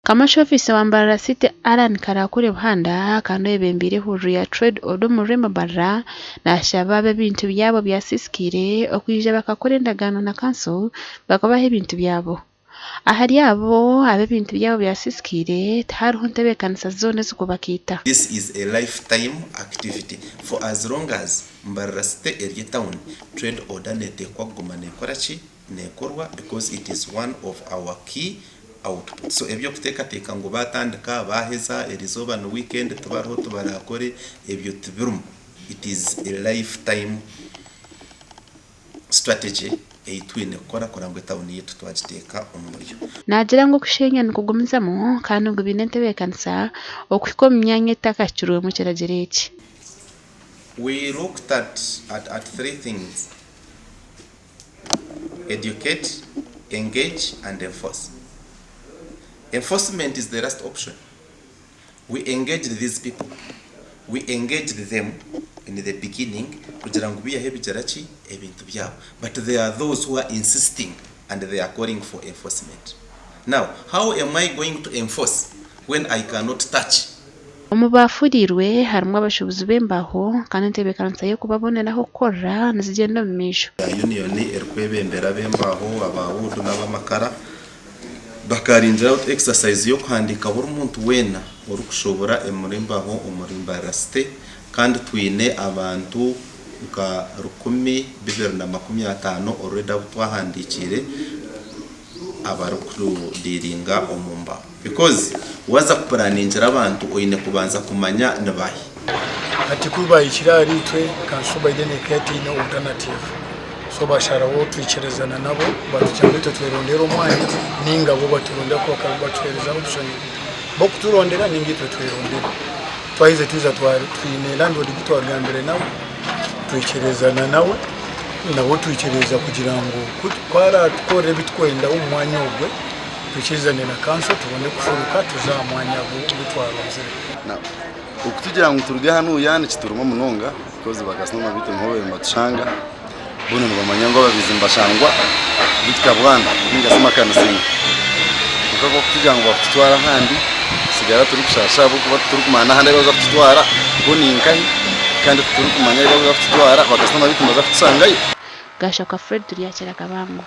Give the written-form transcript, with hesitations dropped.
Kamasho ofisa wa Mbarara City Alan Karakure Buhanda kandi ebembire huru ya trade odo murema barra na shababe bintu byabo byasiskire okwije bakakora endagano na council bakabaha ibintu byabo ahari abo bintu byabo byasiskire hariho ntebekanisa zone zikubakita. This is a lifetime activity for as long as Mbarara City area town trade order netekwa guma nekorachi nekorwa because it is one of our key output. So ebyo kuteka ngo batandika baheza erizoba no weekend tubariho tubarakore ebyo tubirum. It is a lifetime strategy eitwine kora ngo town yetu twagiteka umuryo. Nagira ngo kushenya nkugumizamo kandi ngo binentebekanisa okuko myanya takachirwe mu kiragereki. We looked at three things: educate, engage and enforce. Enforcement is the last option. We engaged these people. We engaged them in the beginning, but there are those who are insisting and they are calling for enforcement. Now, how am I going to enforce when I cannot touch? Umubafurirwe harimo abashobozi bembaho kandi ntebekanisa yo kubaboneraho kora nazigenda mu misho. Union erkwebembera bembaho abawudu n'abamakara bakarinjira out exercise yo kwandika buri muntu wena uri kushobora emurimbaho umurimba City kandi twine abantu nka 10,250 already twahandikire abarukudiringa omumba because waza kupuraninjira abantu oyine kubanza kumanya nabahi ati kuba ikirari twe kansuba idene kati no alternative so basharawo twicerezana nabo batucyangwe twerondera umwanya n'ingabo baturonda ko batwereza option bo kuturondera n'ingitwe twerondera twahize tuza twine landlord gitwa mbere nawe twicerezana nawe nabo twicereza kugira ngo kwara tukore bitwenda umwanya ubwe twicerezane na kanso tubone kufuruka tuzamwanya gutwaronze na ukutugira ngo turuge hano yani kituruma munonga kozi bagasoma bite nkobe mbatshanga bono bamanya ngo babizimba shangwa bitka bwana ningasema kana singa ukako kutugira ngo batutwara handi sigara turi kushasha buko baturi kumana handi baza kututwara boni inkai kandi turi kumanya baza kututwara bagasoma bite baza kutusangayo. Gashaka Fred turi yakira kabango.